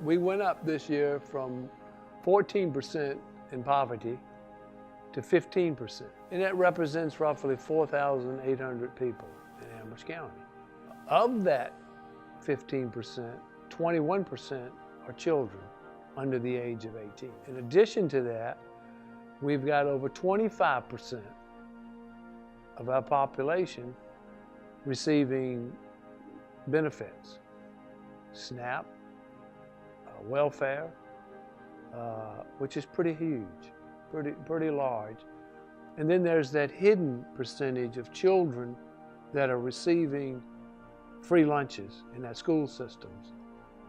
We went up this year from 14% in poverty to 15%. And that represents roughly 4,800 people in Amherst County. Of that 15%, 21% are children under the age of 18. In addition to that, we've got over 25% of our population receiving benefits, SNAP, welfare, which is pretty huge, pretty large. And then there's that hidden percentage of children that are receiving free lunches in our school systems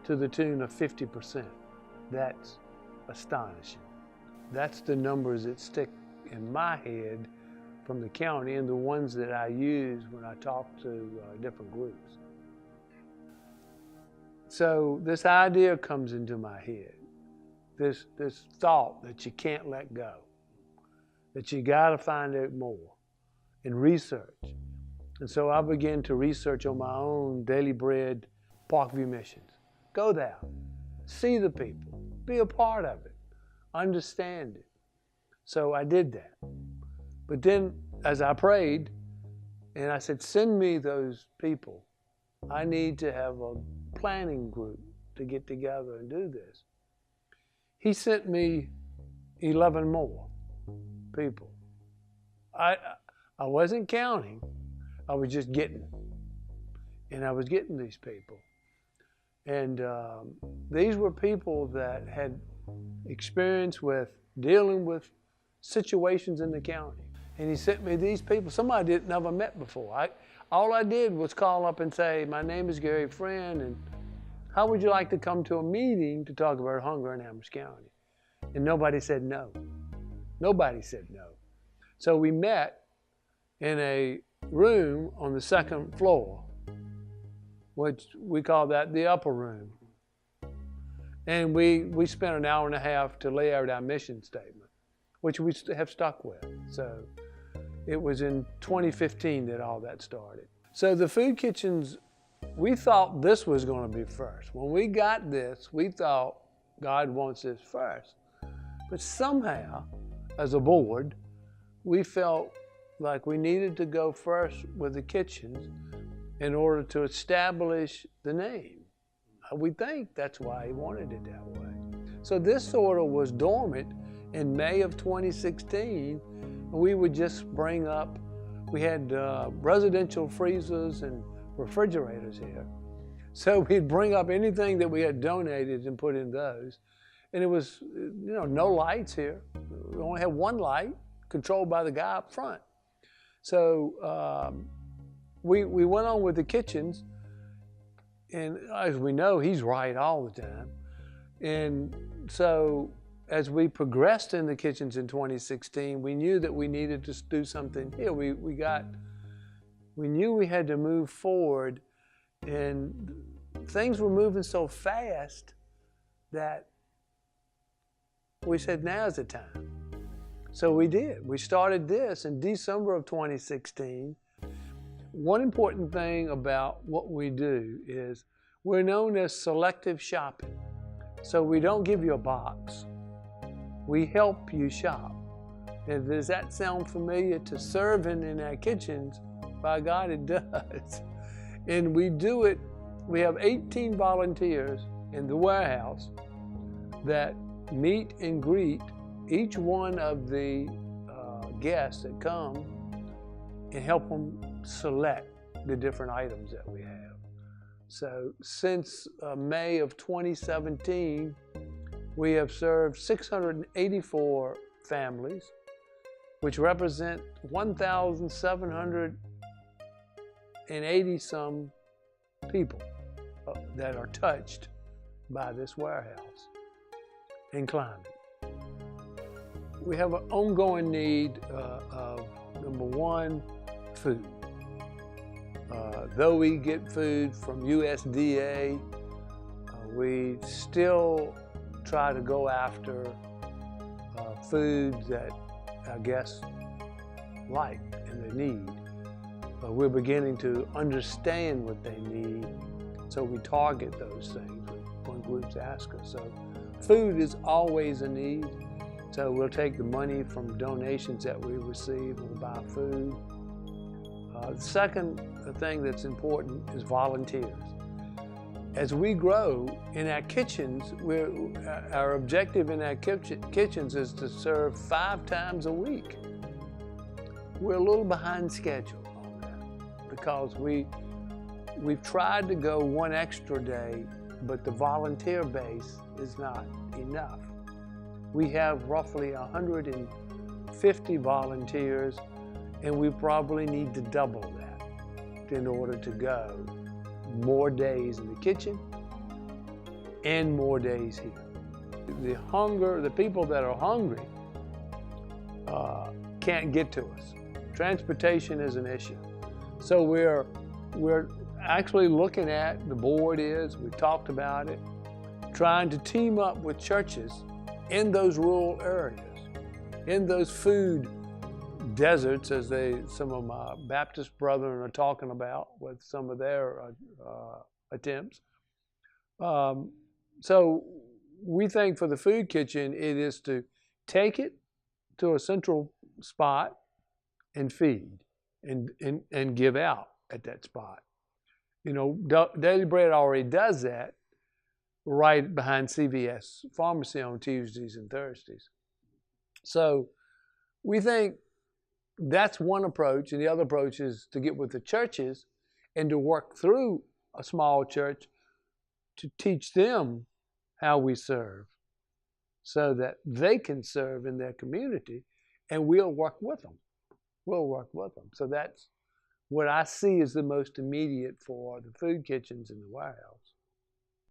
to the tune of 50%. That's astonishing. That's the numbers that stick in my head from the county and the ones that I use when I talk to different groups. So this idea comes into my head, this thought that you can't let go, that you gotta find out more and research. And so I began to research on my own Daily Bread Parkview missions. Go there, see the people, be a part of it, understand it. So I did that. But then as I prayed, and I said, send me those people. I need to have a planning group to get together and do this. He sent me 11 more people. I wasn't counting, I was just getting them. And I was getting these people. And these were people that had experience with dealing with situations in the county. And he sent me these people, somebody I'd never met before. All I did was call up and say, my name is Gary Friend, and how would you like to come to a meeting to talk about hunger in Amherst County? And nobody said no. Nobody said no. So we met in a room on the second floor, which we call that the upper room. And we spent an hour and a half to lay out our mission statement, which we have stuck with. So it was in 2015 that all that started. So the food kitchens, we thought this was going to be first. When we got this, we thought God wants this first. But somehow, as a board, we felt like we needed to go first with the kitchens in order to establish the name. We think that's why he wanted it that way. So this sort of was dormant in May of 2016. We would just bring up, we had residential freezers and refrigerators here. So we'd bring up anything that we had donated and put in those. And it was, no lights here. We only had one light controlled by the guy up front. So we went on with the kitchens, and as we know, he's right all the time. And so as we progressed in the kitchens in 2016, we knew that we needed to do something here. We knew we had to move forward, and things were moving so fast that we said, now's the time. So we did. We started this in December of 2016. One important thing about what we do is we're known as selective shopping. So we don't give you a box. We help you shop. And does that sound familiar to serving in our kitchens? By God, it does. And we do it, we have 18 volunteers in the warehouse that meet and greet each one of the guests that come and help them select the different items that we have. So since May of 2017, we have served 684 families, which represent 1,780 some people that are touched by this warehouse and climate. We have an ongoing need of, number one, food. Though we get food from USDA, we still try to go after foods that our guests like and they need. But we're beginning to understand what they need, so we target those things. We're going groups ask us. So food is always a need. So we'll take the money from donations that we receive, we'll buy food. The second thing that's important is volunteers. As we grow in our kitchens, our objective in our kitchens is to serve 5 times a week. We're a little behind schedule on that because we've tried to go 1 extra day, but the volunteer base is not enough. We have roughly 150 volunteers, and we probably need to double that in order to go more days in the kitchen and more days here. The people that are hungry can't get to us. Transportation is an issue. So we're actually looking at, the board is, we talked about it, trying to team up with churches in those rural areas, in those food deserts, as some of my Baptist brethren are talking about with some of their attempts. So we think for the food kitchen, it is to take it to a central spot and feed and give out at that spot. You know, Daily Bread already does that right behind CVS Pharmacy on Tuesdays and Thursdays. So we think that's one approach, and the other approach is to get with the churches and to work through a small church to teach them how we serve so that they can serve in their community, and we'll work with them. We'll work with them. So that's what I see as the most immediate for the food kitchens in the warehouse.